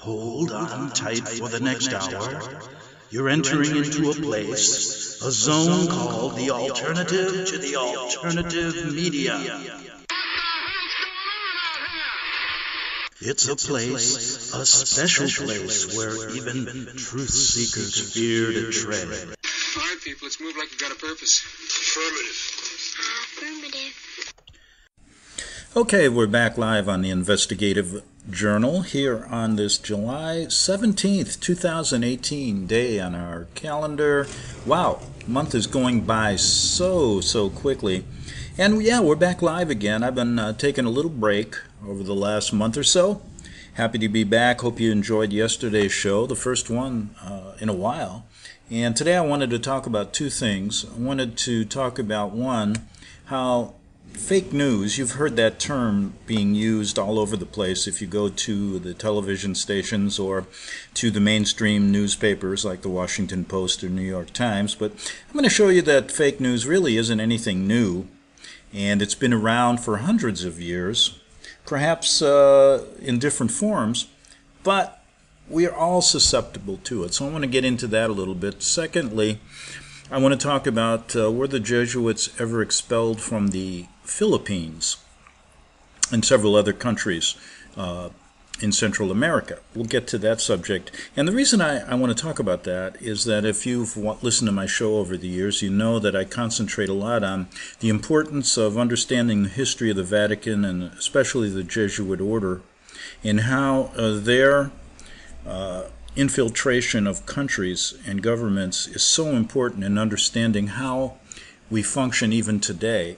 Hold on tight for the next hour. You're entering into a place, a zone called the alternative to the alternative media. It's a place, a special place where even truth seekers fear to tread. All right, people, let's move like we've got a purpose. Affirmative. Okay, we're back live on the Investigative Journal here on this July 17th, 2018 day on our calendar. Wow, month is going by so quickly. And yeah, we're back live again. I've been taking a little break over the last month or so. Happy to be back. Hope you enjoyed yesterday's show, the first one in a while. And today I wanted to talk about two things. I wanted to talk about, one, how fake news, you've heard that term being used all over the place if you go to the television stations or to the mainstream newspapers like the Washington Post or New York Times. But I'm going to show you that fake news really isn't anything new, and it's been around for hundreds of years, perhaps in different forms, but we are all susceptible to it. So I want to get into that a little bit. Secondly, I want to talk about were the Jesuits ever expelled from the Philippines and several other countries in Central America. We'll get to that subject. And the reason I want to talk about that is that if you've listened to my show over the years, you know that I concentrate a lot on the importance of understanding the history of the Vatican and especially the Jesuit order and how their infiltration of countries and governments is so important in understanding how we function even today.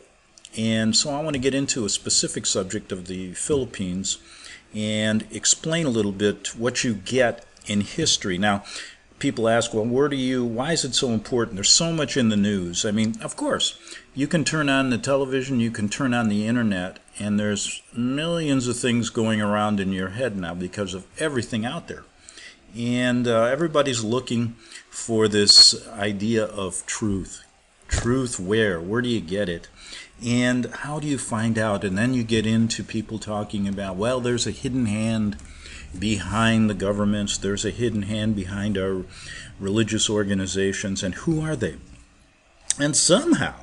And so I want to get into a specific subject of the Philippines and explain a little bit what you get in history. Now, people ask, well, why is it so important? There's so much in the news. I mean, of course, you can turn on the television, you can turn on the internet, and there's millions of things going around in your head now because of everything out there. And everybody's looking for this idea of truth. Truth where? Where do you get it? And how do you find out? And then you get into people talking about, well, there's a hidden hand behind the governments. There's a hidden hand behind our religious organizations. And who are they? And somehow,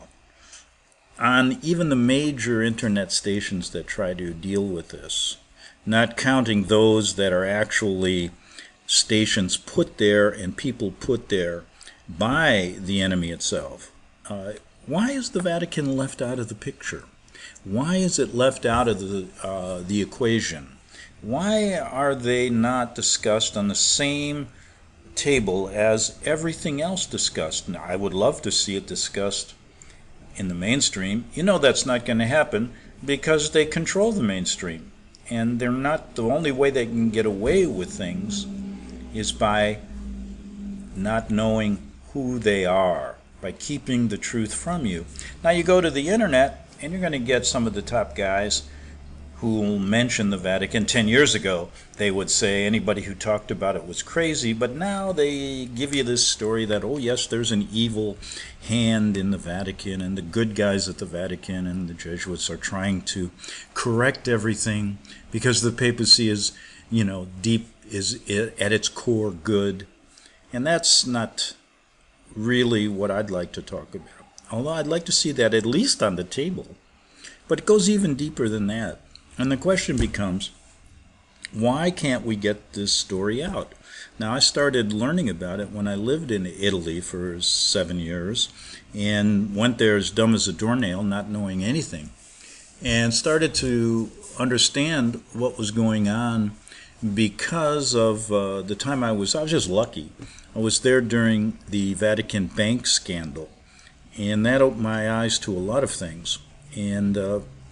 on even the major internet stations that try to deal with this, not counting those that are actually stations put there and people put there by the enemy itself, why is the Vatican left out of the picture? Why is it left out of the equation? Why are they not discussed on the same table as everything else discussed? Now, I would love to see it discussed in the mainstream. You know that's not going to happen because they control the mainstream. And they're not, the only way they can get away with things is by not knowing who they are, by keeping the truth from you. Now you go to the internet and you're going to get some of the top guys who will mention the Vatican. 10 years ago they would say anybody who talked about it was crazy, but now they give you this story that, oh yes, there's an evil hand in the Vatican and the good guys at the Vatican and the Jesuits are trying to correct everything because the papacy is, is at its core good. And that's not really what I'd like to talk about. Although I'd like to see that at least on the table. But it goes even deeper than that. And the question becomes, why can't we get this story out? Now, I started learning about it when I lived in Italy for 7 years and went there as dumb as a doornail, not knowing anything, and started to understand what was going on because of the time I was just lucky. I was there during the Vatican bank scandal, and that opened my eyes to a lot of things. And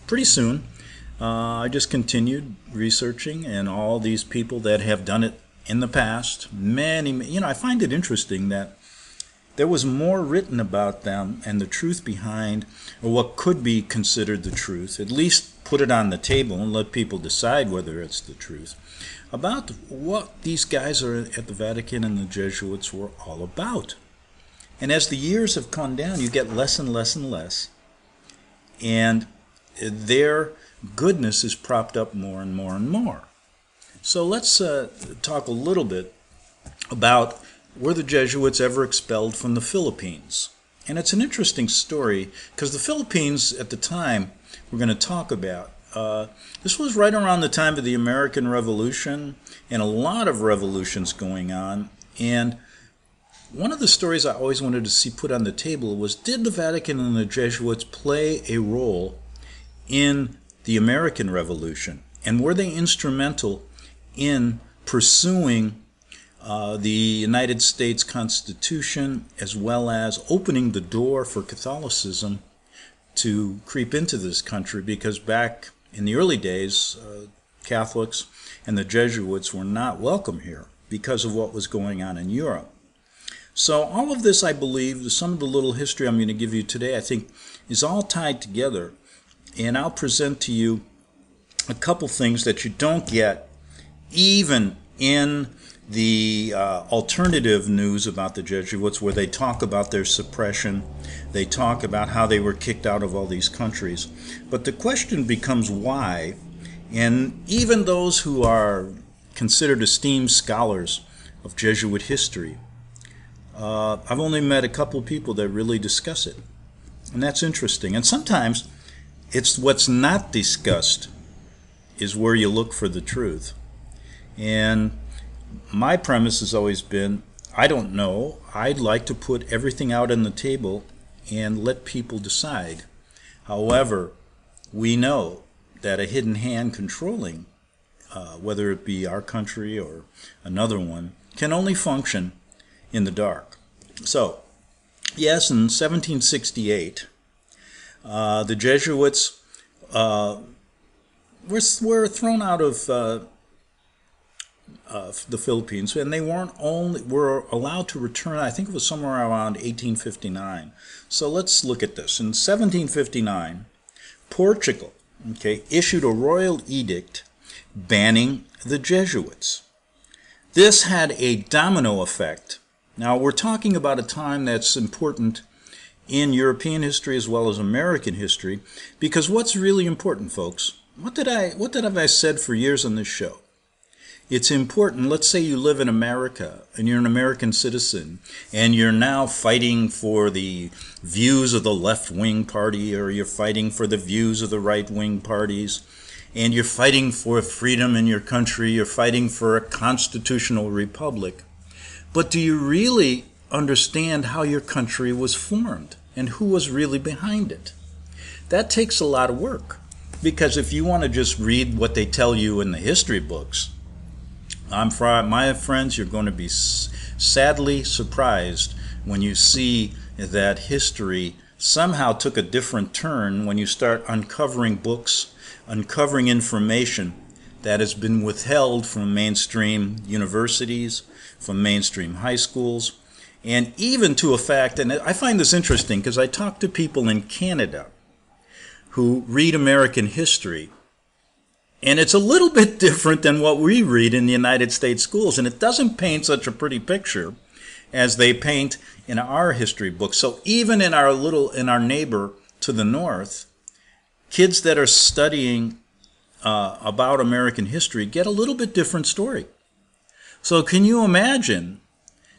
pretty soon, I just continued researching, and all these people that have done it in the past, I find it interesting that there was more written about them and the truth behind, or what could be considered the truth, at least put it on the table and let people decide whether it's the truth, about what these guys are at the Vatican and the Jesuits were all about. And as the years have gone down, you get less and less and less. And their goodness is propped up more and more and more. So let's talk a little bit about were the Jesuits ever expelled from the Philippines. And it's an interesting story because the Philippines at the time we're going to talk about, this was right around the time of the American Revolution and a lot of revolutions going on. And one of the stories I always wanted to see put on the table was, did the Vatican and the Jesuits play a role in the American Revolution? And were they instrumental in pursuing the United States Constitution, as well as opening the door for Catholicism to creep into this country? Because back in the early days, Catholics and the Jesuits were not welcome here because of what was going on in Europe. So all of this, I believe, some of the little history I'm going to give you today, I think, is all tied together. And I'll present to you a couple things that you don't get even in the alternative news about the Jesuits, where they talk about their suppression, they talk about how they were kicked out of all these countries. But the question becomes why, and even those who are considered esteemed scholars of Jesuit history, I've only met a couple of people that really discuss it. And that's interesting. And sometimes it's what's not discussed is where you look for the truth. And my premise has always been, I don't know. I'd like to put everything out on the table and let people decide. However, we know that a hidden hand controlling, whether it be our country or another one, can only function in the dark. So, yes, in 1768, the Jesuits were thrown out of the Philippines, and they were allowed to return, I think it was somewhere around 1859. So let's look at this. In 1759, Portugal, issued a royal edict banning the Jesuits. This had a domino effect. Now, we're talking about a time that's important in European history as well as American history, because what's really important, folks, what have I said for years on this show? It's important. Let's say you live in America and you're an American citizen and you're now fighting for the views of the left-wing party, or you're fighting for the views of the right-wing parties, and you're fighting for freedom in your country, you're fighting for a constitutional republic. But do you really understand how your country was formed and who was really behind it? That takes a lot of work, because if you want to just read what they tell you in the history books, my friends, you're going to be sadly surprised when you see that history somehow took a different turn when you start uncovering books, uncovering information that has been withheld from mainstream universities, from mainstream high schools, and even to a fact, and I find this interesting because I talk to people in Canada who read American history, and it's a little bit different than what we read in the United States schools, and it doesn't paint such a pretty picture as they paint in our history books. So even in our neighbor to the north, kids that are studying about American history get a little bit different story. So can you imagine,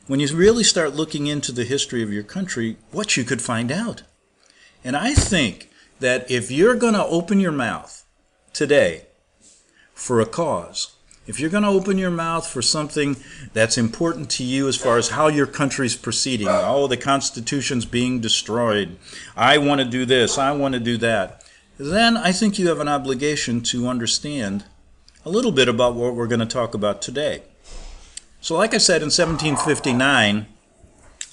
when you really start looking into the history of your country, what you could find out? And I think that if you're going to open your mouth today for a cause, if you're going to open your mouth for something that's important to you as far as how your country's proceeding, oh, the Constitution's being destroyed, I want to do this, I want to do that, then I think you have an obligation to understand a little bit about what we're going to talk about today. So like I said, in 1759,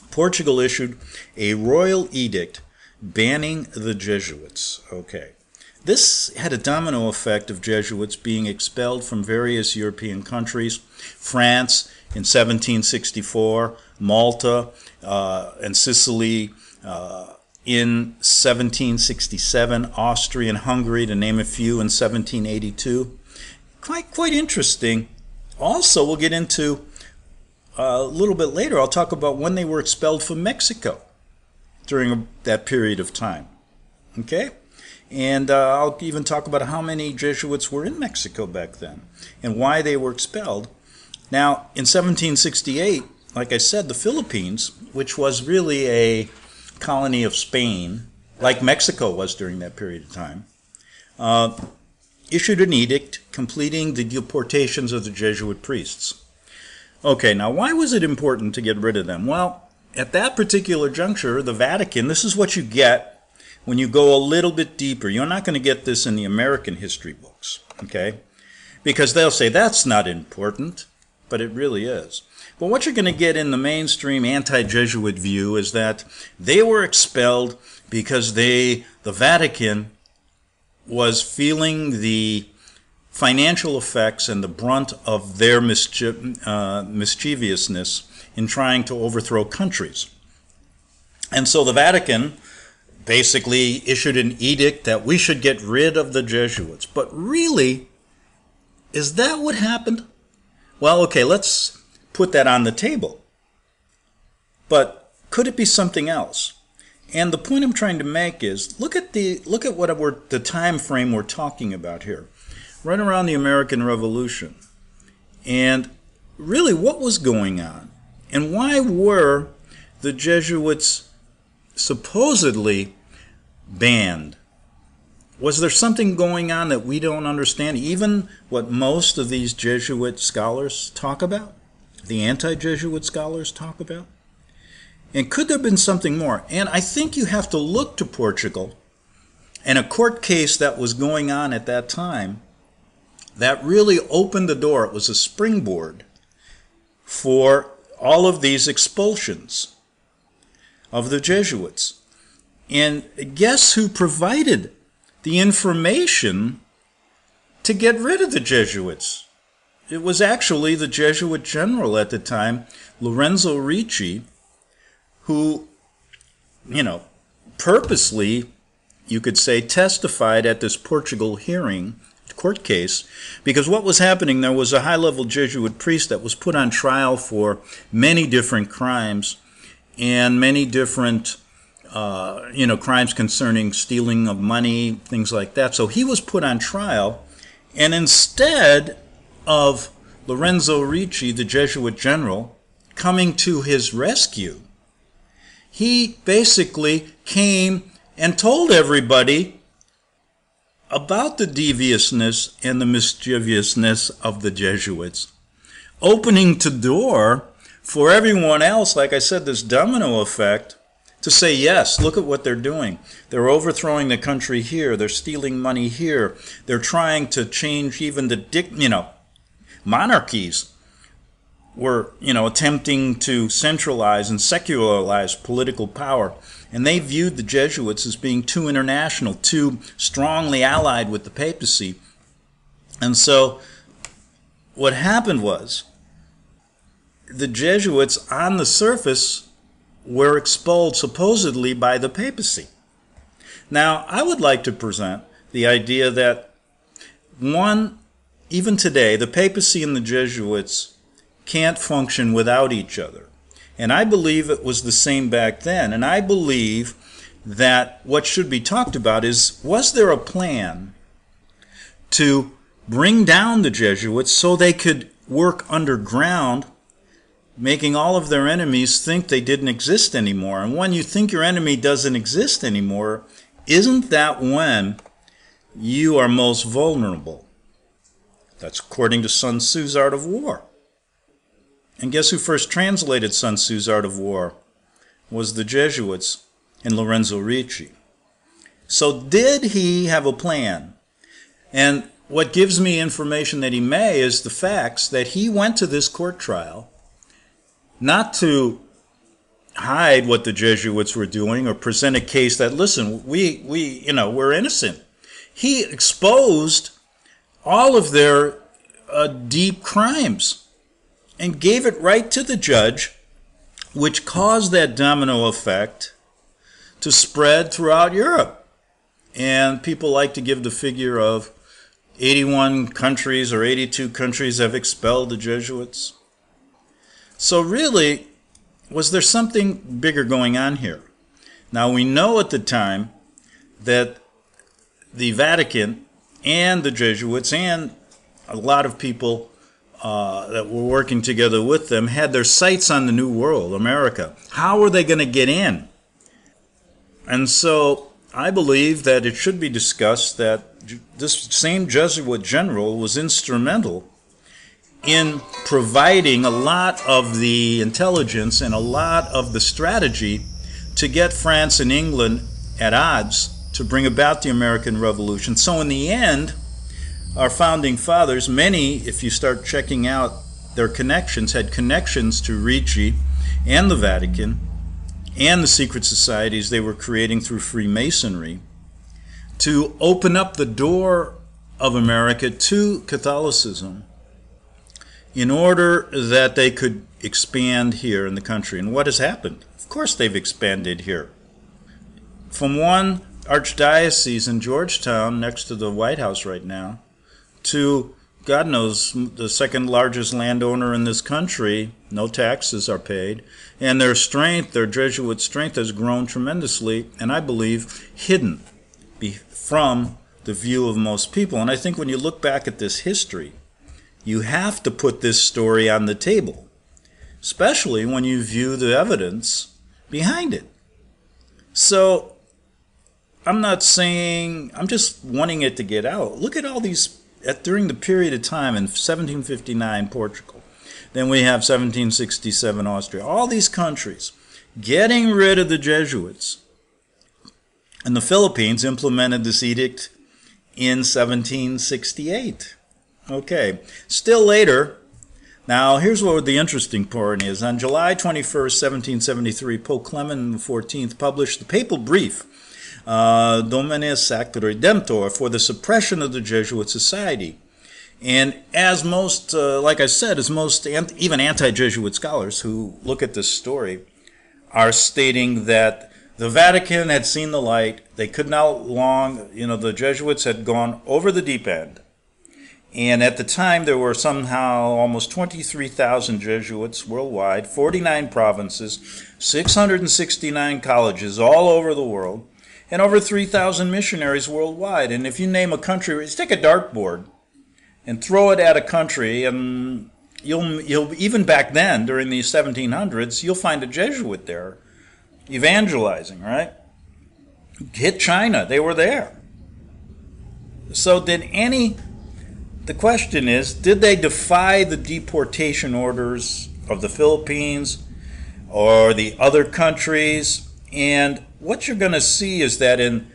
Portugal issued a royal edict banning the Jesuits. This had a domino effect of Jesuits being expelled from various European countries. France in 1764, Malta and Sicily in 1767, Austria and Hungary, to name a few, in 1782. Quite interesting. Also, we'll get into a little bit later, I'll talk about when they were expelled from Mexico during that period of time. And I'll even talk about how many Jesuits were in Mexico back then and why they were expelled. Now, in 1768, like I said, the Philippines, which was really a colony of Spain, like Mexico was during that period of time, issued an edict completing the deportations of the Jesuit priests. Okay, now why was it important to get rid of them? Well, at that particular juncture, the Vatican, this is what you get when you go a little bit deeper. You're not going to get this in the American history books, okay? Because they'll say that's not important, but it really is. But what you're going to get in the mainstream anti-Jesuit view is that they were expelled because the Vatican was feeling the financial effects and the brunt of their mischievousness in trying to overthrow countries. And so the Vatican basically issued an edict that we should get rid of the Jesuits. But really, is that what happened? Well, okay, let's put that on the table. But could it be something else? And the point I'm trying to make is, look at what the time frame we're talking about here, right around the American Revolution. And really, what was going on? And why were the Jesuits supposedly banned? Was there something going on that we don't understand, even what most of these Jesuit scholars talk about, the anti-Jesuit scholars talk about? And could there have been something more? And I think you have to look to Portugal and a court case that was going on at that time that really opened the door. It was a springboard for all of these expulsions of the Jesuits. And guess who provided the information to get rid of the Jesuits? It was actually the Jesuit general at the time, Lorenzo Ricci, who, purposely, you could say, testified at this Portugal hearing, court case, because what was happening, there was a high-level Jesuit priest that was put on trial for many different crimes and many different, crimes concerning stealing of money, things like that. So he was put on trial, and instead of Lorenzo Ricci, the Jesuit general, coming to his rescue, he basically came and told everybody about the deviousness and the mischievousness of the Jesuits, opening the door for everyone else, like I said, this domino effect, to say, yes, look at what they're doing. They're overthrowing the country here. They're stealing money here. They're trying to change even the, monarchies were, attempting to centralize and secularize political power. And they viewed the Jesuits as being too international, too strongly allied with the papacy. And so what happened was the Jesuits on the surface were expelled supposedly by the papacy. Now, I would like to present the idea that, one, even today, the papacy and the Jesuits can't function without each other. And I believe it was the same back then. And I believe that what should be talked about is, was there a plan to bring down the Jesuits so they could work underground, making all of their enemies think they didn't exist anymore? And when you think your enemy doesn't exist anymore, isn't that when you are most vulnerable? That's according to Sun Tzu's Art of War. And guess who first translated Sun Tzu's Art of War? Was the Jesuits and Lorenzo Ricci. So did he have a plan? And what gives me information that he may is the facts that he went to this court trial not to hide what the Jesuits were doing or present a case that, listen, we're innocent. He exposed all of their deep crimes and gave it right to the judge, which caused that domino effect to spread throughout Europe. And people like to give the figure of 81 countries or 82 countries have expelled the Jesuits. So really, was there something bigger going on here? Now, we know at the time that the Vatican and the Jesuits and a lot of people that were working together with them had their sights on the New World, America. How were they going to get in? And so I believe that it should be discussed that this same Jesuit general was instrumental in providing a lot of the intelligence and a lot of the strategy to get France and England at odds to bring about the American Revolution. So in the end, our founding fathers, many, if you start checking out their connections, had connections to Ricci and the Vatican and the secret societies they were creating through Freemasonry to open up the door of America to Catholicism in order that they could expand here in the country. And what has happened? Of course they've expanded here. From one archdiocese in Georgetown, next to the White House right now, to, God knows, the second largest landowner in this country. No taxes are paid. And their strength, their Jesuit strength, has grown tremendously, and I believe hidden from the view of most people. And I think when you look back at this history, you have to put this story on the table, especially when you view the evidence behind it. So I'm not saying, I'm just wanting it to get out. Look at all these, during the period of time in 1759 Portugal, then we have 1767 Austria, all these countries getting rid of the Jesuits. And the Philippines implemented this edict in 1768. Okay, still later. Now, here's what the interesting part is. On July 21st, 1773, Pope Clement XIV published the papal brief, Domine Sancta Redemptor, for the suppression of the Jesuit society. And as most, like I said, as most even anti-Jesuit scholars who look at this story are stating that the Vatican had seen the light. They could not long, the Jesuits had gone over the deep end. And at the time, there were somehow almost 23,000 Jesuits worldwide, 49 provinces, 669 colleges all over the world, and over 3,000 missionaries worldwide. And if you name a country, just take a dartboard and throw it at a country, and you'll even back then, during the 1700s, you'll find a Jesuit there evangelizing, right? Hit China, they were there. So the question is, did they defy the deportation orders of the Philippines or the other countries? And what you're going to see is that in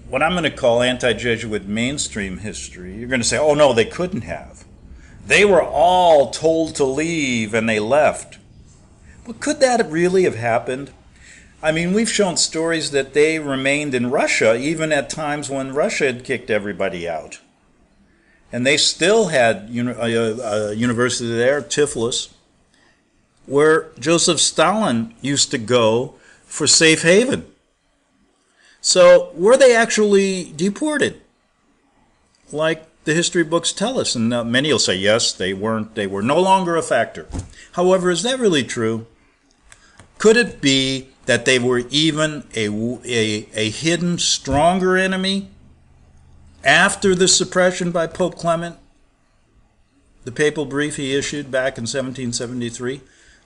what I'm going to call anti-Jesuit mainstream history, you're going to say, oh no, they couldn't have. They were all told to leave and they left. But could that really have happened? I mean, we've shown stories that they remained in Russia even at times when Russia had kicked everybody out. And they still had a university there, Tiflis, where Joseph Stalin used to go for safe haven. So were they actually deported, like the history books tell us? And many will say, yes, they weren't. They were no longer a factor. However, is that really true? Could it be that they were even a hidden, stronger enemy after the suppression by Pope Clement, the papal brief he issued back in 1773,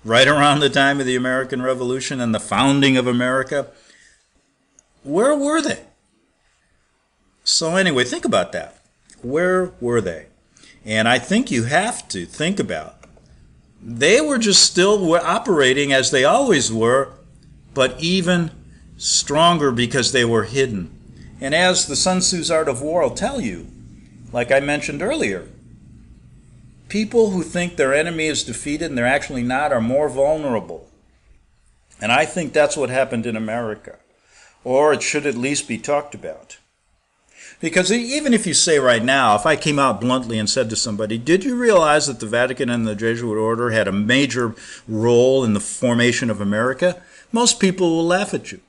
right around the time of the American Revolution and the founding of America? Where were they? So anyway, think about that. Where were they? And I think you have to think about, they were just still operating as they always were, but even stronger because they were hidden. And as the Sun Tzu's Art of War will tell you, like I mentioned earlier, people who think their enemy is defeated and they're actually not are more vulnerable. And I think that's what happened in America. Or it should at least be talked about. Because even if you say right now, if I came out bluntly and said to somebody, did you realize that the Vatican and the Jesuit order had a major role in the formation of America? Most people will laugh at you.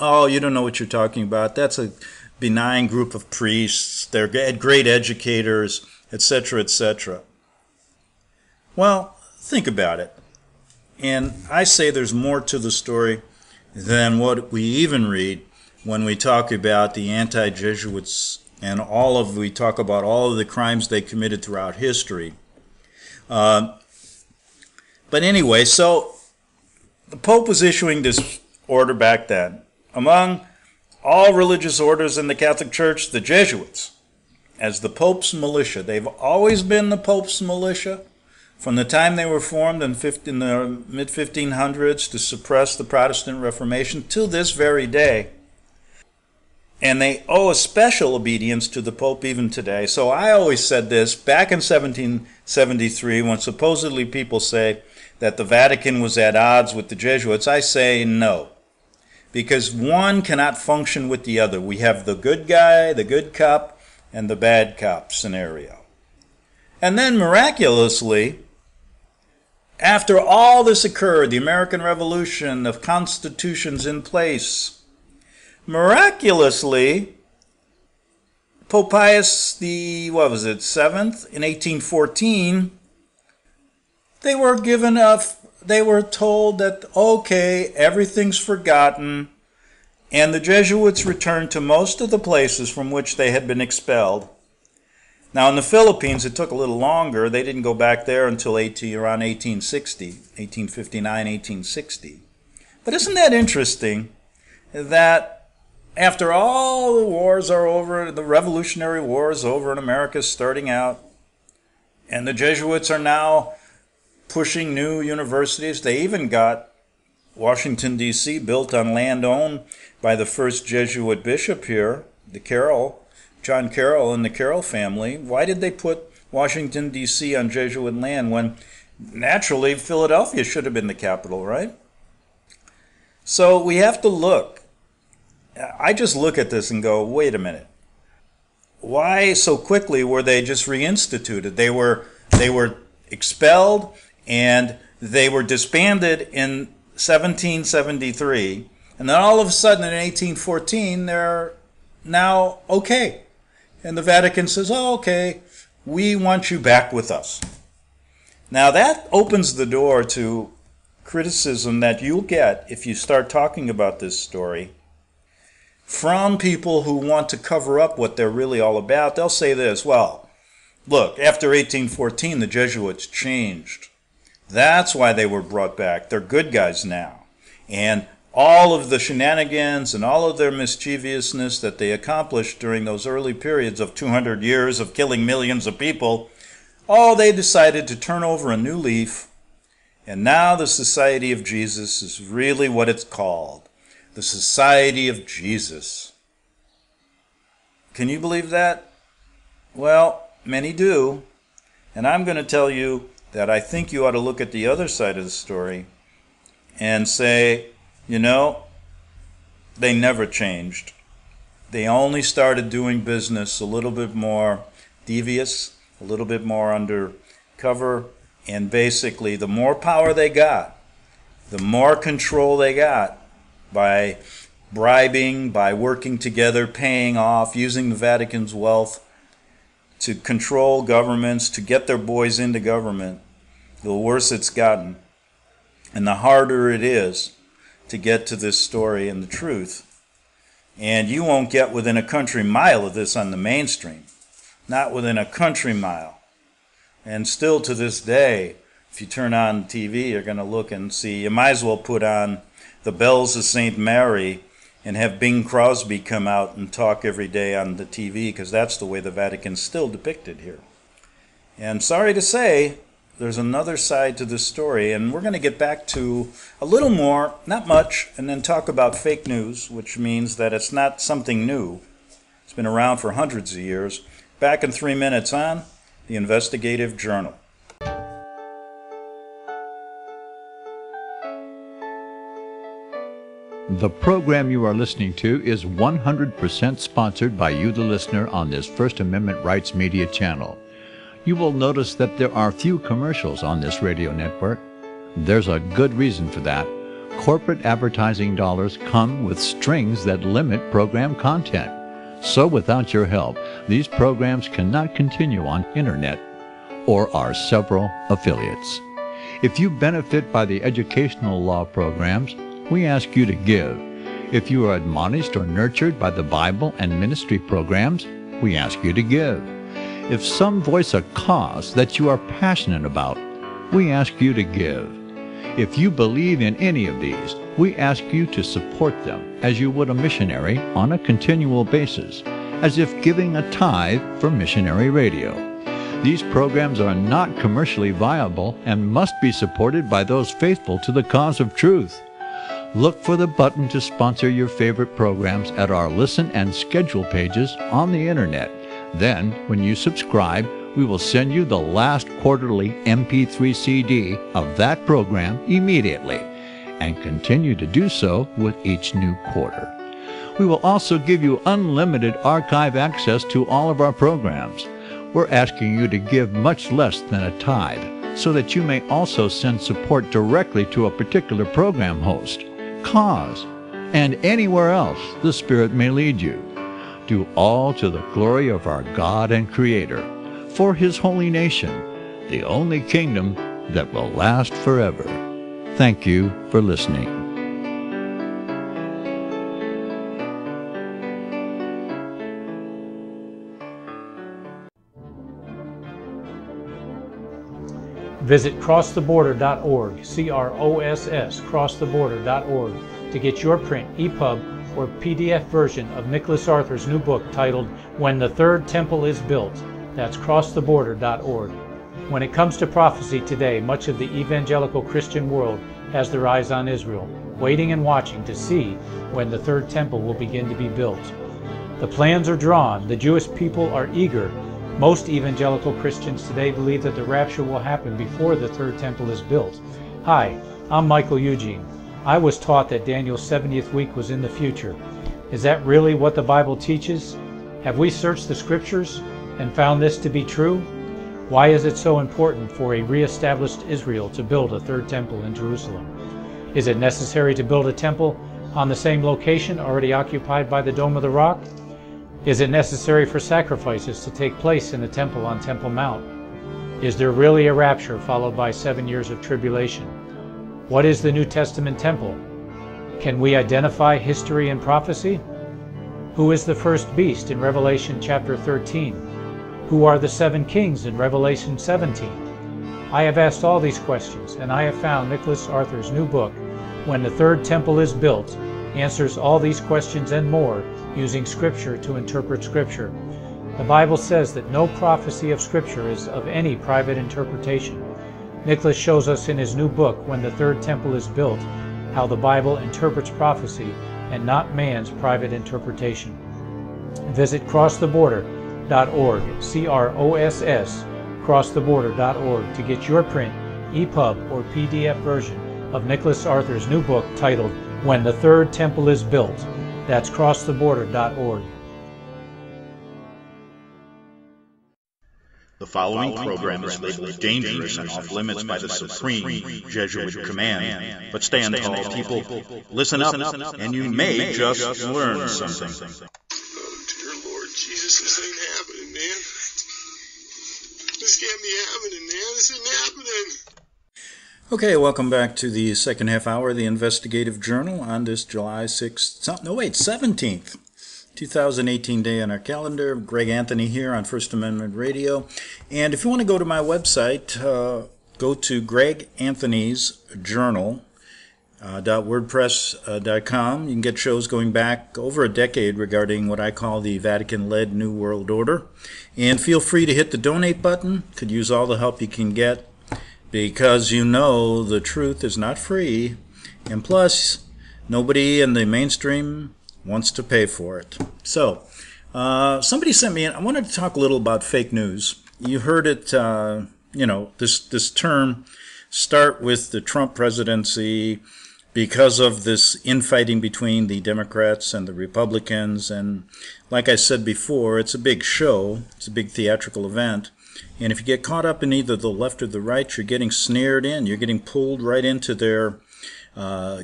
Oh, you don't know what you're talking about. That's a benign group of priests. They're great educators, etc., etc. Well, think about it. And I say there's more to the story than what we even read when we talk about the anti-Jesuits and we talk about all of the crimes they committed throughout history. But anyway, so the Pope was issuing this order back then. Among all religious orders in the Catholic Church, the Jesuits, as the Pope's militia, they've always been the Pope's militia from the time they were formed in the mid-1500s to suppress the Protestant Reformation to this very day. And they owe a special obedience to the Pope even today. So I always said this back in 1773 when supposedly people say that the Vatican was at odds with the Jesuits. I say no, because one cannot function with the other. We have the good guy, the good cop, and the bad cop scenario. And then miraculously, after all this occurred, the American Revolution, the constitution's in place, miraculously, Pope Pius VII in 1814, they were told that, okay, everything's forgotten, and the Jesuits returned to most of the places from which they had been expelled. Now in the Philippines, it took a little longer. They didn't go back there until around 1859, 1860. But isn't that interesting that after all the wars are over, the Revolutionary War is over and America's starting out, and the Jesuits are now pushing new universities. They even got Washington, D.C. built on land owned by the first Jesuit bishop here, John Carroll and the Carroll family. Why did they put Washington, D.C. on Jesuit land when naturally Philadelphia should have been the capital, right? So we have to look. I just look at this and go, wait a minute. Why so quickly were they just reinstituted? They were expelled and they were disbanded in 1773, and then all of a sudden in 1814 they're now okay. And the Vatican says, oh, okay, we want you back with us. Now that opens the door to criticism that you'll get if you start talking about this story from people who want to cover up what they're really all about. They'll say this, well, look, after 1814 the Jesuits changed. That's why they were brought back. They're good guys now. And all of the shenanigans and all of their mischievousness that they accomplished during those early periods of 200 years of killing millions of people, they decided to turn over a new leaf. And now the Society of Jesus is really what it's called. The Society of Jesus. Can you believe that? Well, many do. And I'm going to tell you that I think you ought to look at the other side of the story and say, you know, they never changed. They only started doing business a little bit more devious, a little bit more undercover, and basically the more power they got, the more control they got by bribing, by working together, paying off, using the Vatican's wealth to control governments, to get their boys into government, the worse it's gotten. And the harder it is to get to this story and the truth. And you won't get within a country mile of this on the mainstream. Not within a country mile. And still to this day, if you turn on TV, you're going to look and see, you might as well put on the Bells of St. Mary and have Bing Crosby come out and talk every day on the TV, because that's the way the Vatican's still depicted here. And sorry to say, there's another side to this story, and we're going to get back to a little more, not much, and then talk about fake news, which means that it's not something new. It's been around for hundreds of years. Back in 3 minutes on the Investigative Journal. The program you are listening to is 100% sponsored by you, the listener, on this First Amendment Rights Media channel. You will notice that there are few commercials on this radio network. There's a good reason for that. Corporate advertising dollars come with strings that limit program content. So without your help, these programs cannot continue on internet or our several affiliates. If you benefit by the educational law programs, we ask you to give. If you are admonished or nurtured by the Bible and ministry programs, we ask you to give. If some voice a cause that you are passionate about, we ask you to give. If you believe in any of these, we ask you to support them as you would a missionary on a continual basis, as if giving a tithe for missionary radio. These programs are not commercially viable and must be supported by those faithful to the cause of truth. Look for the button to sponsor your favorite programs at our listen and schedule pages on the internet. Then, when you subscribe, we will send you the last quarterly MP3 CD of that program immediately, and continue to do so with each new quarter. We will also give you unlimited archive access to all of our programs. We're asking you to give much less than a tithe, so that you may also send support directly to a particular program host, cause, and anywhere else the Spirit may lead you. Do all to the glory of our God and Creator, for His holy nation, the only kingdom that will last forever. Thank you for listening. Visit crosstheborder.org, CROSS, crosstheborder.org, to get your print, EPUB, or PDF version of Nicholas Arthur's new book titled When the Third Temple is Built. That's crosstheborder.org. When it comes to prophecy today, much of the evangelical Christian world has their eyes on Israel, waiting and watching to see when the third temple will begin to be built. The plans are drawn, the Jewish people are eager. Most evangelical Christians today believe that the rapture will happen before the third temple is built. Hi, I'm Michael Eugene. I was taught that Daniel's 70th week was in the future. Is that really what the Bible teaches? Have we searched the Scriptures and found this to be true? Why is it so important for a re-established Israel to build a third temple in Jerusalem? Is it necessary to build a temple on the same location already occupied by the Dome of the Rock? Is it necessary for sacrifices to take place in the temple on Temple Mount? Is there really a rapture followed by 7 years of tribulation? What is the New Testament temple? Can we identify history and prophecy? Who is the first beast in Revelation chapter 13? Who are the 7 kings in Revelation 17? I have asked all these questions, and I have found Nicholas Arthur's new book, When the Third Temple is Built, answers all these questions and more using Scripture to interpret Scripture. The Bible says that no prophecy of Scripture is of any private interpretation. Nicholas shows us in his new book, When the Third Temple is Built, how the Bible interprets prophecy and not man's private interpretation. Visit crosstheborder.org, CROSS, crosstheborder.org, to get your print, EPUB, or PDF version of Nicholas Arthur's new book titled When the Third Temple is Built. That's crosstheborder.org. The following program is labeled dangerous and off limits by the supreme Jesuit command. But stand tall, people. Listen up, and you may just learn something. Oh, dear Lord Jesus, this ain't happening, man. This can't be happening, man. This isn't happening. Okay, welcome back to the second half hour of the Investigative Journal on this July 17th, 2018 day on our calendar. Greg Anthony here on First Amendment Radio. And if you want to go to my website, go to Greg Anthony's Journal. .wordpress.com. You can get shows going back over a decade regarding what I call the Vatican-led New World Order. And feel free to hit the donate button. Could use all the help you can get, because you know the truth is not free. And plus, nobody in the mainstream wants to pay for it. So, somebody sent me, I wanted to talk a little about fake news. You heard it, this term start with the Trump presidency, because of this infighting between the Democrats and the Republicans. And like I said before, it's a big show. It's a big theatrical event. And if you get caught up in either the left or the right, you're getting snared in. You're getting pulled right into their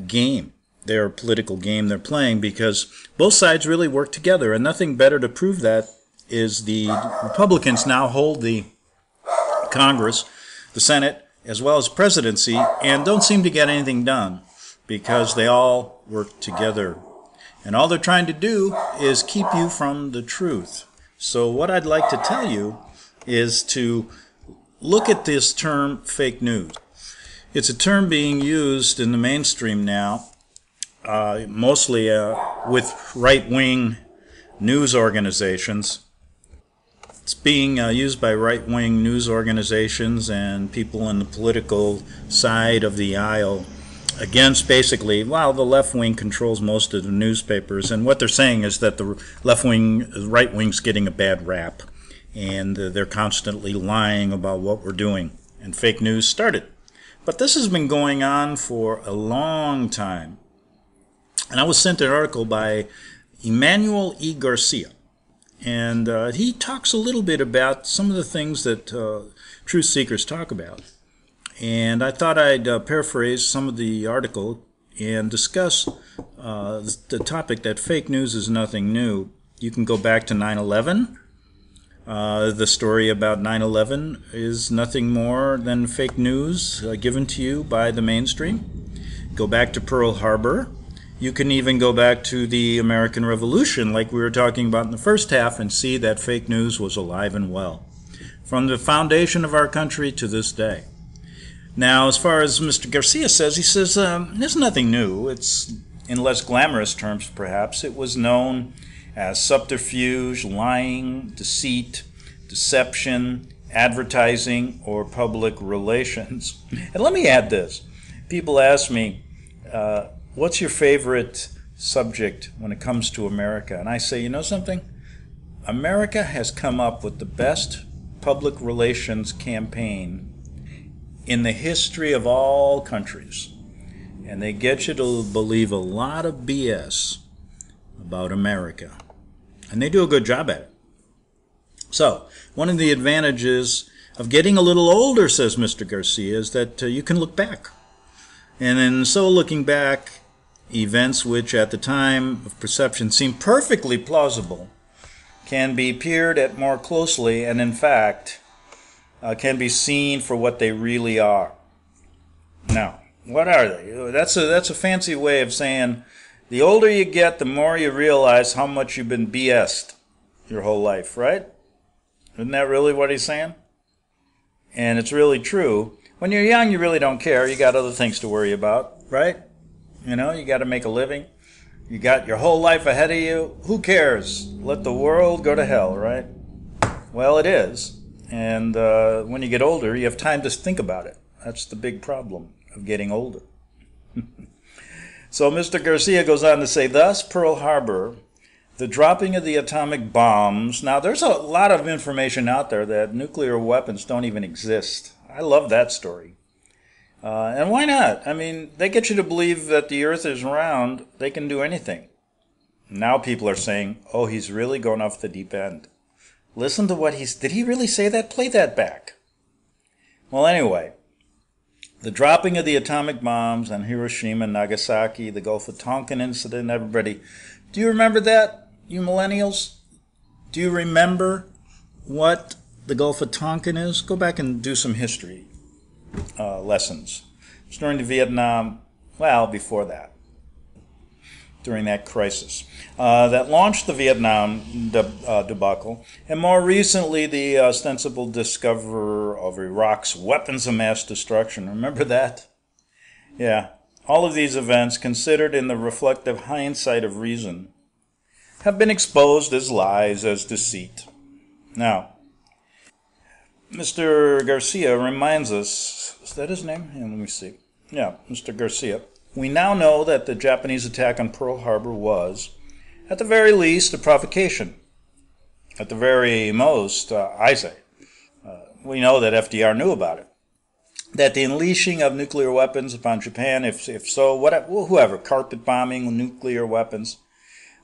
game, their political game they're playing, because both sides really work together. And nothing better to prove that is the Republicans now hold the Congress, the Senate, as well as presidency, and don't seem to get anything done, because they all work together. And all they're trying to do is keep you from the truth. So what I'd like to tell you is to look at this term fake news. It's a term being used in the mainstream now, mostly with right-wing news organizations. It's being used by right-wing news organizations and people on the political side of the aisle against basically, well, the left wing controls most of the newspapers, and what they're saying is that the right wing's getting a bad rap, and they're constantly lying about what we're doing, and fake news started. But this has been going on for a long time, and I was sent an article by Emmanuel E. Garcia, and he talks a little bit about some of the things that truth seekers talk about. And I thought I'd paraphrase some of the article and discuss the topic that fake news is nothing new. You can go back to 9/11. The story about 9/11 is nothing more than fake news given to you by the mainstream. Go back to Pearl Harbor. You can even go back to the American Revolution, like we were talking about in the first half, and see that fake news was alive and well, from the foundation of our country to this day. Now, as far as Mr. Garcia says, he says there's nothing new. It's, in less glamorous terms perhaps, it was known as subterfuge, lying, deceit, deception, advertising, or public relations. And let me add this. People ask me, what's your favorite subject when it comes to America? And I say, you know something? America has come up with the best public relations campaign in the history of all countries. And they get you to believe a lot of BS about America. And they do a good job at it. So, one of the advantages of getting a little older, says Mr. Garcia, is that you can look back. And in so looking back, events which at the time of perception seem perfectly plausible can be peered at more closely and in fact can be seen for what they really are. Now, what are they? That's a fancy way of saying the older you get, the more you realize how much you've been BS'd your whole life, right? Isn't that really what he's saying? And it's really true. When you're young, you really don't care. You got other things to worry about, right? You know, you got to make a living. You got your whole life ahead of you. Who cares? Let the world go to hell, right? Well, it is. And when you get older, you have time to think about it. That's the big problem of getting older. So Mr. Garcia goes on to say, thus, Pearl Harbor, the dropping of the atomic bombs. Now, there's a lot of information out there that nuclear weapons don't even exist. I love that story. And why not? I mean, they get you to believe that the earth is round. They can do anything. Now people are saying, oh, he's really going off the deep end. Listen to what did he really say that? Play that back. Well, anyway, the dropping of the atomic bombs on Hiroshima and Nagasaki, the Gulf of Tonkin incident, everybody, do you remember that, you millennials? Do you remember what the Gulf of Tonkin is? Go back and do some history lessons. It was during the Vietnam, well, before that, during that crisis that launched the Vietnam debacle, and more recently the ostensible discoverer of Iraq's weapons of mass destruction. Remember that? Yeah. All of these events, considered in the reflective hindsight of reason, have been exposed as lies, as deceit. Now, Mr. Garcia reminds us, is that his name? Yeah, let me see. Yeah, Mr. Garcia. We now know that the Japanese attack on Pearl Harbor was, at the very least, a provocation. At the very most, I say, we know that FDR knew about it. That the unleashing of nuclear weapons upon Japan, if so, whoever, carpet bombing, nuclear weapons,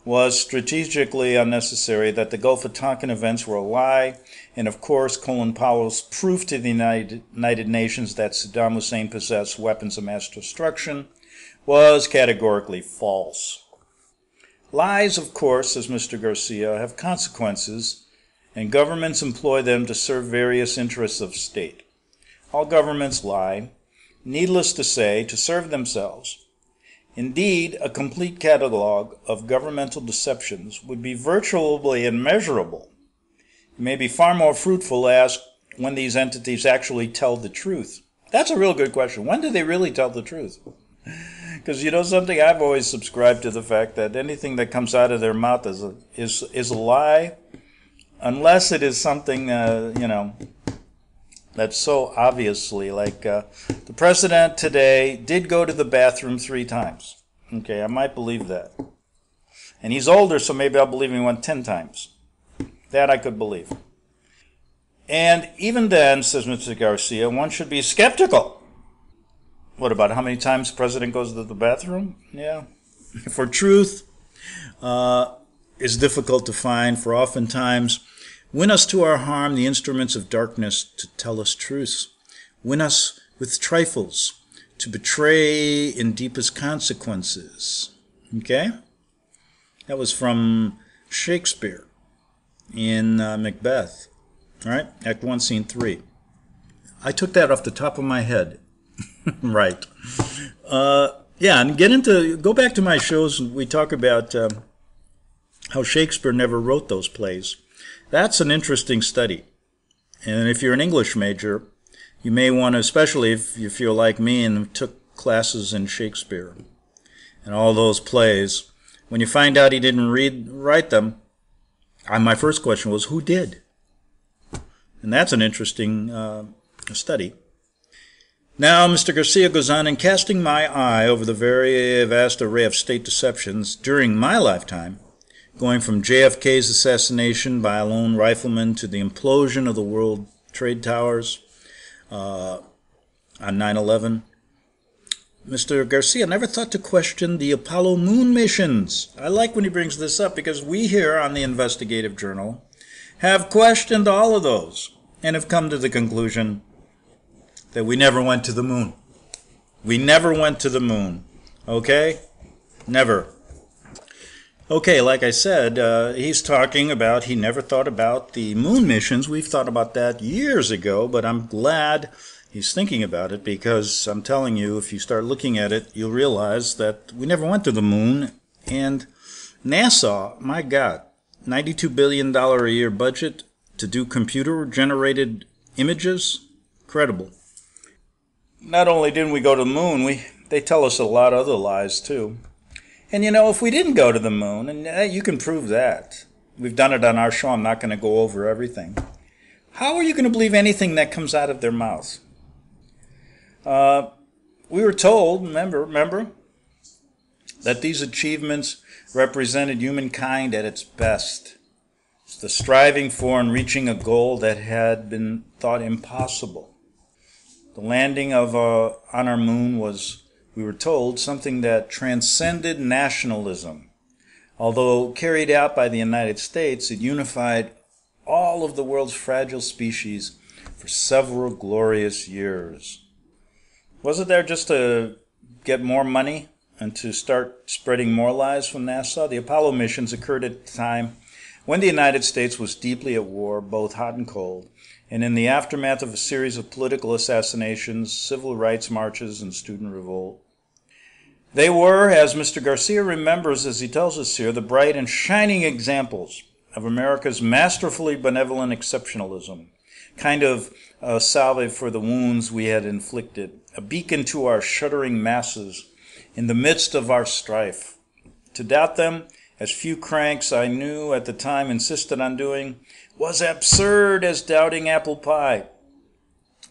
was strategically unnecessary, that the Gulf of Tonkin events were a lie, and of course Colin Powell's proof to the United Nations that Saddam Hussein possessed weapons of mass destruction was categorically false. Lies, of course, says Mr. Garcia, have consequences, and governments employ them to serve various interests of state. All governments lie, needless to say, to serve themselves. Indeed, a complete catalog of governmental deceptions would be virtually immeasurable. It may be far more fruitful to ask when these entities actually tell the truth. That's a real good question. When do they really tell the truth? Because you know something, I've always subscribed to the fact that anything that comes out of their mouth is a lie, unless it is something, that's so obviously, like the president today did go to the bathroom 3 times. Okay, I might believe that. And he's older, so maybe I'll believe he went 10 times. That I could believe. And even then, says Mr. Garcia, one should be skeptical. What about how many times the president goes to the bathroom? Yeah. For truth is difficult to find, for oftentimes win us to our harm the instruments of darkness to tell us truths. Win us with trifles to betray in deepest consequences. Okay? That was from Shakespeare in Macbeth. All right? Act 1, Scene 3. I took that off the top of my head. Right. And go back to my shows, and we talk about how Shakespeare never wrote those plays. That's an interesting study. And if you're an English major, you may want to, especially if you feel like me and took classes in Shakespeare and all those plays, when you find out he didn't write them, my first question was, who did? And that's an interesting study. Now, Mr. Garcia goes on, in casting my eye over the very vast array of state deceptions during my lifetime, going from JFK's assassination by a lone rifleman to the implosion of the World Trade Towers on 9/11, Mr. Garcia never thought to question the Apollo moon missions. I like when he brings this up because we here on the Investigative Journal have questioned all of those and have come to the conclusion that we never went to the moon. We never went to the moon. Okay? Never. Okay, like I said, he's talking about he never thought about the moon missions. We've thought about that years ago, but I'm glad he's thinking about it because I'm telling you, if you start looking at it, you'll realize that we never went to the moon. And NASA, my God, $92 billion a year budget to do computer-generated images? Incredible. Not only didn't we go to the moon, they tell us a lot of other lies too. And if we didn't go to the moon, and you can prove that, we've done it on our show, I'm not going to go over everything. How are you going to believe anything that comes out of their mouths? We were told, remember, that these achievements represented humankind at its best. It's the striving for and reaching a goal that had been thought impossible. The landing on our moon was, we were told, something that transcended nationalism. Although carried out by the United States, it unified all of the world's fragile species for several glorious years. Was it there just to get more money and to start spreading more lies from NASA? The Apollo missions occurred at a time when the United States was deeply at war, both hot and cold, and in the aftermath of a series of political assassinations, civil rights marches, and student revolt. They were, as Mr. Garcia remembers as he tells us here, the bright and shining examples of America's masterfully benevolent exceptionalism, kind of a salve for the wounds we had inflicted, a beacon to our shuddering masses in the midst of our strife. To doubt them, as few cranks I knew at the time insisted on doing, was absurd as doubting apple pie.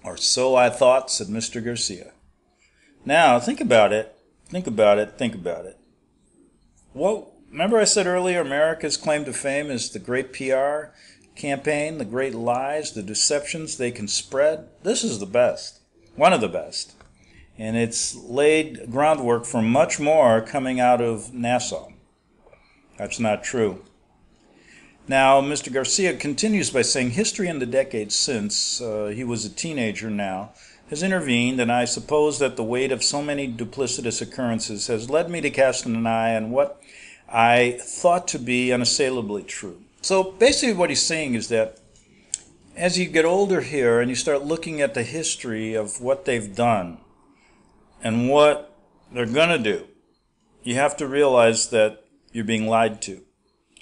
Or so I thought, said Mr. Garcia. Now, think about it. Think about it. Well, remember I said earlier America's claim to fame is the great PR campaign, the great lies, the deceptions they can spread? This is the best. One of the best. And it's laid groundwork for much more coming out of NASA. That's not true. Now, Mr. Garcia continues by saying history in the decades since, he was a teenager now, has intervened, and I suppose that the weight of so many duplicitous occurrences has led me to cast an eye on what I thought to be unassailably true. So basically what he's saying is that as you get older here and you start looking at the history of what they've done and what they're going to do, you have to realize that you're being lied to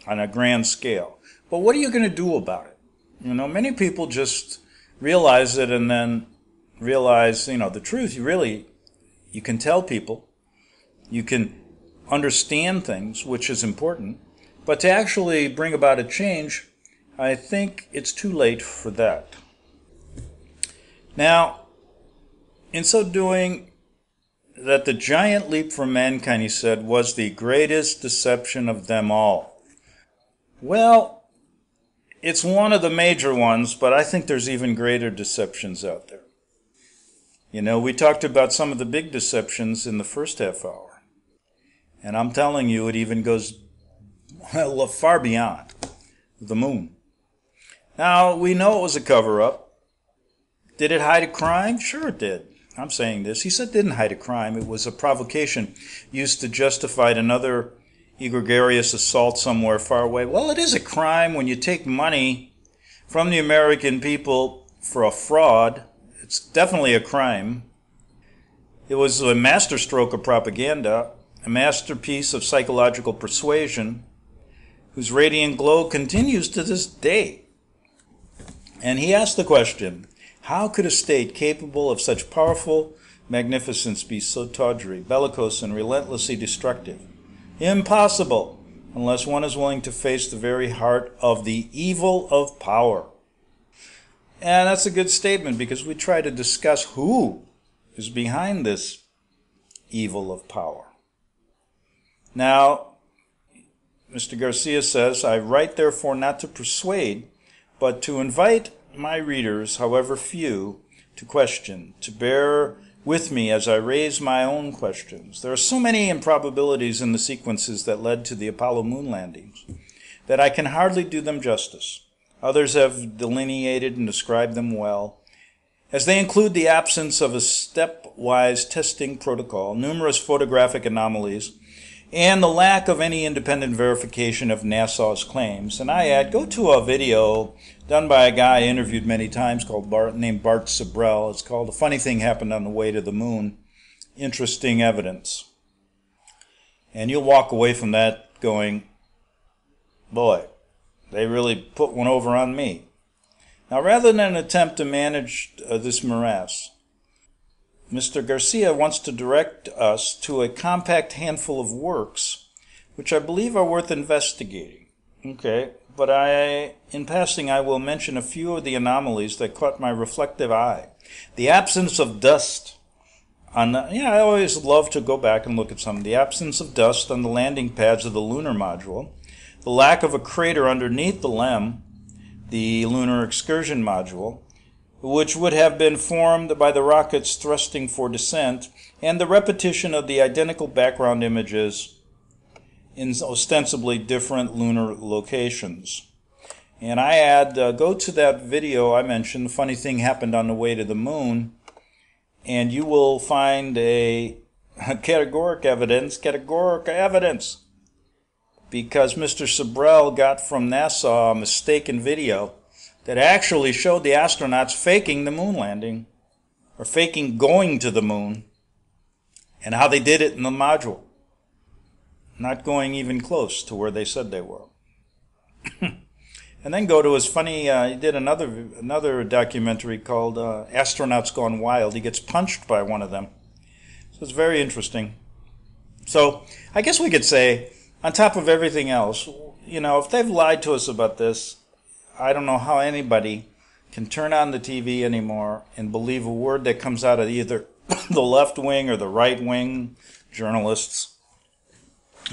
on a grand scale. But what are you going to do about it? Many people just realize it and then realize, the truth. You can tell people, you can understand things, which is important, but to actually bring about a change, I think it's too late for that. Now, in so doing, that the giant leap for mankind, he said, was the greatest deception of them all. Well, it's one of the major ones, but I think there's even greater deceptions out there. We talked about some of the big deceptions in the first half hour. And I'm telling you, it even goes far beyond the moon. Now, we know it was a cover-up. Did it hide a crime? Sure it did. I'm saying this. He said it didn't hide a crime. It was a provocation used to justify another egregious assault somewhere far away. Well, it is a crime when you take money from the American people for a fraud. It's definitely a crime. It was a masterstroke of propaganda, a masterpiece of psychological persuasion, whose radiant glow continues to this day. And he asked the question, how could a state capable of such powerful magnificence be so tawdry, bellicose, and relentlessly destructive? Impossible, unless one is willing to face the very heart of the evil of power. And that's a good statement, because we try to discuss who is behind this evil of power. Now, Mr. Garcia says, I write therefore not to persuade, but to invite my readers, however few, to question, to bear with me as I raise my own questions. There are so many improbabilities in the sequences that led to the Apollo moon landings that I can hardly do them justice. Others have delineated and described them well, as they include the absence of a stepwise testing protocol, numerous photographic anomalies, and the lack of any independent verification of NASA's claims. And I add, go to a video done by a guy I interviewed many times named Bart Sibrel. It's called A Funny Thing Happened on the Way to the Moon. Interesting evidence. And you'll walk away from that going, boy, they really put one over on me. Now, rather than attempt to manage this morass, Mr. Garcia wants to direct us to a compact handful of works which I believe are worth investigating. Okay, but in passing, I will mention a few of the anomalies that caught my reflective eye. The absence of dust I always love to go back and look at some. The absence of dust on the landing pads of the lunar module, the lack of a crater underneath the LEM, the lunar excursion module, which would have been formed by the rockets thrusting for descent, and the repetition of the identical background images in ostensibly different lunar locations. And I add, go to that video I mentioned, The Funny Thing Happened on the Way to the Moon, and you will find a categoric evidence, because Mr. Sibrel got from NASA a mistaken video that actually showed the astronauts faking the moon landing, or faking going to the moon, and how they did it in the module, not going even close to where they said they were. And then go to his funny, he did another documentary called Astronauts Gone Wild. He gets punched by one of them. So it's very interesting. So I guess we could say, on top of everything else, if they've lied to us about this, I don't know how anybody can turn on the TV anymore and believe a word that comes out of either the left wing or the right wing journalists.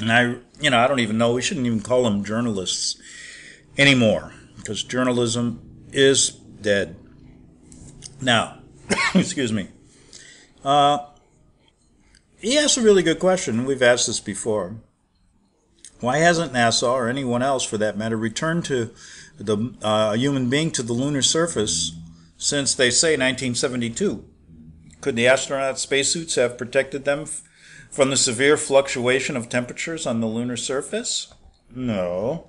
And I don't even know, we shouldn't even call them journalists anymore, because journalism is dead. Now, excuse me. He asked a really good question. We've asked this before. Why hasn't NASA, or anyone else for that matter, returned to a human being to the lunar surface since, they say, 1972? Could the astronaut spacesuits have protected them from the severe fluctuation of temperatures on the lunar surface? No.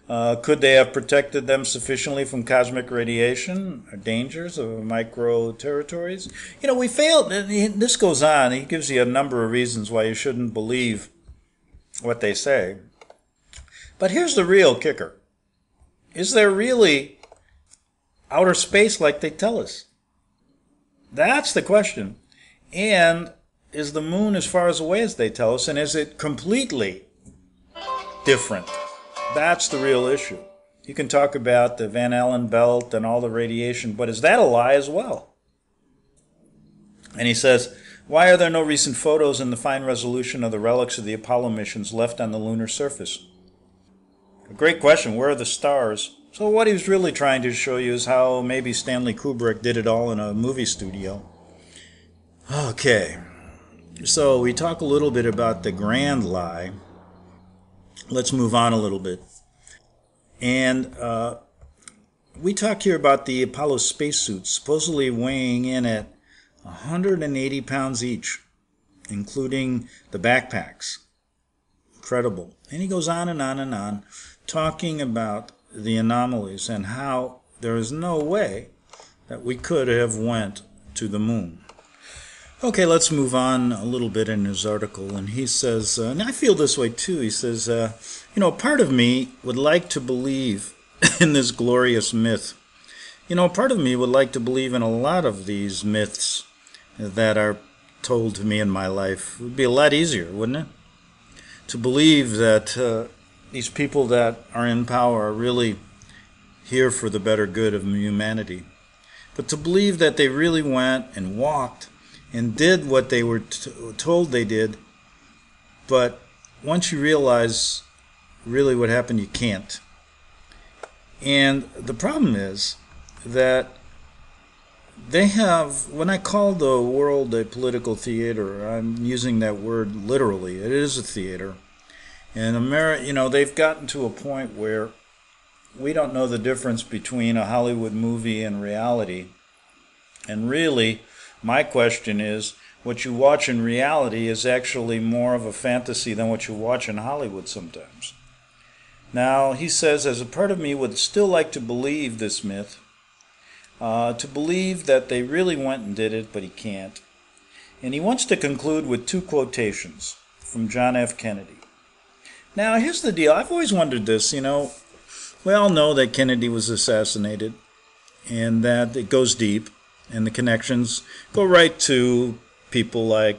Could they have protected them sufficiently from cosmic radiation or dangers of micro territories? We failed. This goes on. He gives you a number of reasons why you shouldn't believe what they say. But here's the real kicker. Is there really outer space like they tell us? That's the question. And is the moon as far away as they tell us, and is it completely different? That's the real issue. You can talk about the Van Allen belt and all the radiation, but is that a lie as well? And he says, why are there no recent photos in the fine resolution of the relics of the Apollo missions left on the lunar surface? A great question. Where are the stars? So what he was really trying to show you is how maybe Stanley Kubrick did it all in a movie studio. Okay. So we talk a little bit about the grand lie. Let's move on a little bit. And we talk here about the Apollo spacesuits supposedly weighing in at 180 pounds each, including the backpacks. Incredible. And he goes on and on and on, talking about the anomalies and how there is no way that we could have went to the moon. Okay, let's move on a little bit in his article. And he says, and I feel this way too, he says, part of me would like to believe in this glorious myth. Part of me would like to believe in a lot of these myths that are told to me in my life. It would be a lot easier, wouldn't it? To believe that these people that are in power are really here for the better good of humanity. But to believe that they really went and walked and did what they were told they did, but once you realize really what happened, you can't. And the problem is that they have, when I call the world a political theater, I'm using that word literally. It is a theater. And they've gotten to a point where we don't know the difference between a Hollywood movie and reality. And really, my question is, what you watch in reality is actually more of a fantasy than what you watch in Hollywood sometimes. Now, he says, as a part of me would still like to believe this myth, to believe that they really went and did it, but he can't. And he wants to conclude with two quotations from John F. Kennedy. Now, here's the deal. I've always wondered this, we all know that Kennedy was assassinated and that it goes deep and the connections go right to people like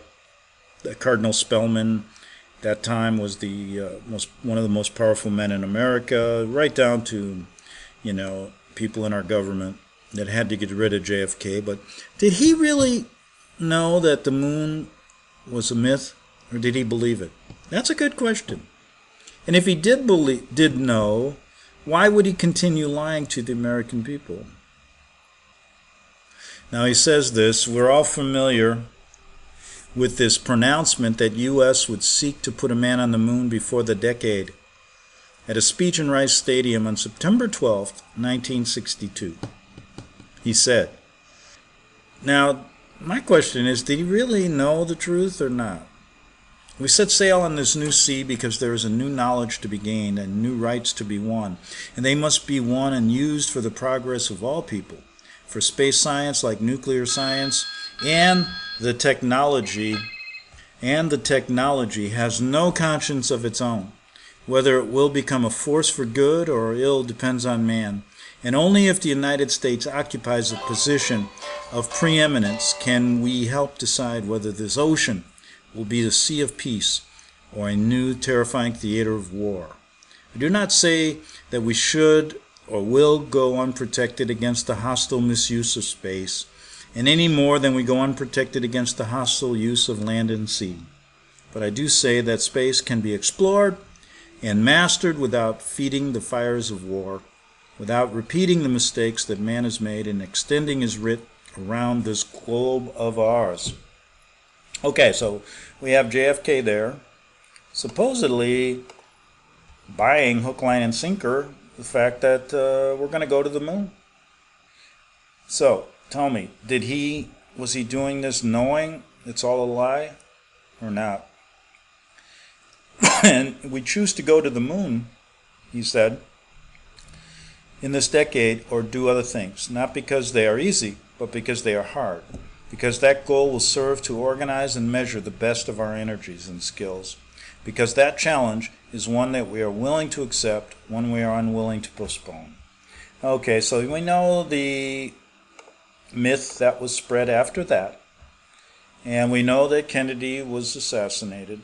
Cardinal Spellman. That time was one of the most powerful men in America, right down to, people in our government that had to get rid of JFK. But did he really know that the moon was a myth, or did he believe it? That's a good question. And if he did know, why would he continue lying to the American people? Now he says this, we're all familiar with this pronouncement that U.S. would seek to put a man on the moon before the decade at a speech in Rice Stadium on September 12, 1962. He said, now my question is, did he really know the truth or not? We set sail on this new sea because there is a new knowledge to be gained and new rights to be won, and they must be won and used for the progress of all people, for space science like nuclear science, and the technology has no conscience of its own. Whether it will become a force for good or ill depends on man, and only if the United States occupies a position of preeminence can we help decide whether this ocean will be the sea of peace or a new terrifying theater of war. I do not say that we should or will go unprotected against the hostile misuse of space, and any more than we go unprotected against the hostile use of land and sea. But I do say that space can be explored and mastered without feeding the fires of war, without repeating the mistakes that man has made in extending his writ around this globe of ours. Okay, so we have JFK there, supposedly buying hook, line, and sinker the fact that we're going to go to the moon. So, tell me, was he doing this knowing it's all a lie or not? And we choose to go to the moon, he said, in this decade or do other things, not because they are easy, but because they are hard. Because that goal will serve to organize and measure the best of our energies and skills. because that challenge is one that we are willing to accept, one we are unwilling to postpone. Okay, so we know the myth that was spread after that, and we know that Kennedy was assassinated.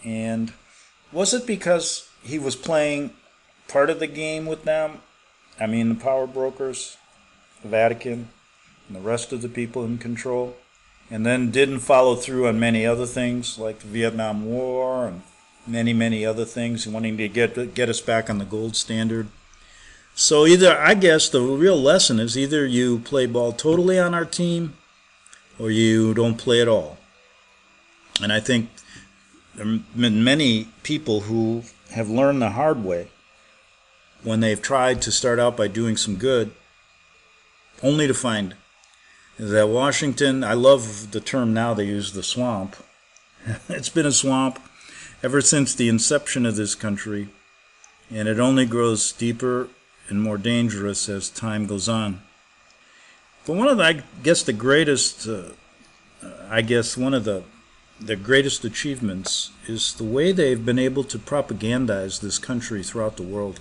And was it because he was playing part of the game with them? I mean, the power brokers, the Vatican, and the rest of the people in control, and then didn't follow through on many other things like the Vietnam War and many other things, wanting to get us back on the gold standard. So I guess the real lesson is either you play ball totally on our team or you don't play at all. And I think there have been many people who have learned the hard way when they've tried to start out by doing some good, only to find that Washington, I love the term now they use, the swamp. It's been a swamp ever since the inception of this country, and it only grows deeper and more dangerous as time goes on. But one of the greatest achievements is the way they've been able to propagandize this country throughout the world.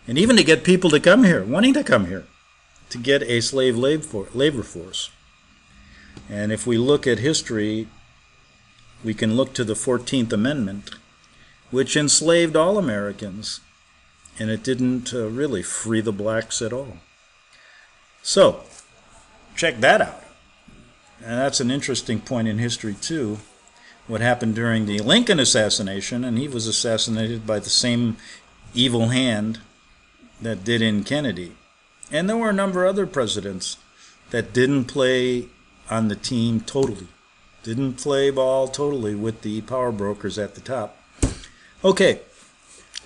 And even to get people to come here, wanting to come here, to get a slave labor force. And if we look at history, we can look to the 14th Amendment, which enslaved all Americans, and it didn't really free the blacks at all. So, check that out. And that's an interesting point in history, too. What happened during the Lincoln assassination, and he was assassinated by the same evil hand that did in Kennedy. And there were a number of other presidents that didn't play on the team totally. Didn't play ball totally with the power brokers at the top. Okay,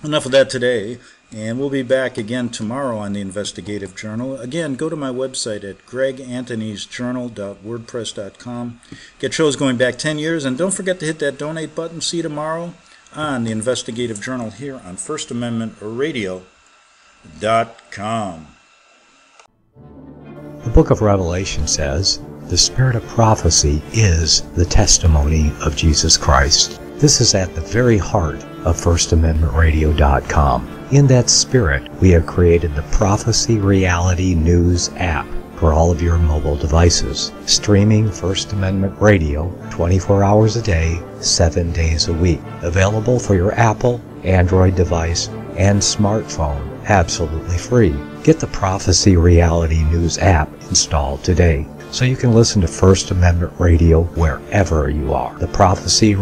enough of that today. And we'll be back again tomorrow on the Investigative Journal. Again, go to my website at greganthonysjournal.wordpress.com. Get shows going back 10 years. And don't forget to hit that donate button. See you tomorrow on the Investigative Journal here on FirstAmendmentRadio.com. The book of Revelation says, "The spirit of prophecy is the testimony of Jesus Christ." This is at the very heart of FirstAmendmentRadio.com. In that spirit, we have created the Prophecy Reality News app for all of your mobile devices, streaming First Amendment Radio 24 hours a day, 7 days a week. Available for your Apple, Android device, and smartphone, absolutely free. Get the Prophecy Reality News app installed today so you can listen to First Amendment Radio wherever you are. The Prophecy.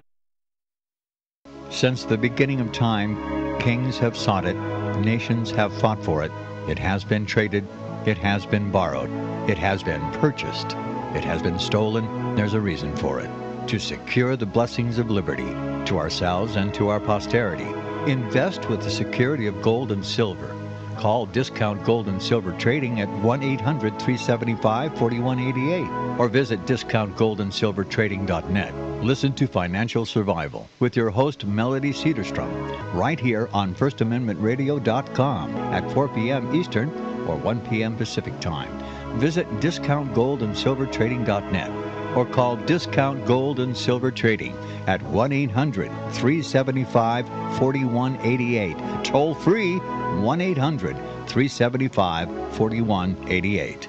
Since the beginning of time, kings have sought it, nations have fought for it. It has been traded, it has been borrowed, it has been purchased, it has been stolen. There's a reason for it: to secure the blessings of liberty to ourselves and to our posterity. Invest with the security of gold and silver. Call Discount Gold and Silver Trading at 1-800-375-4188 or visit discountgoldandsilvertrading.net. Listen to Financial Survival with your host Melody Cedarstrom right here on FirstAmendmentRadio.com at 4 p.m. Eastern or 1 p.m. Pacific Time. Visit discountgoldandsilvertrading.net or call Discount Gold and Silver Trading at 1-800-375-4188. Toll free 1-800-375-4188.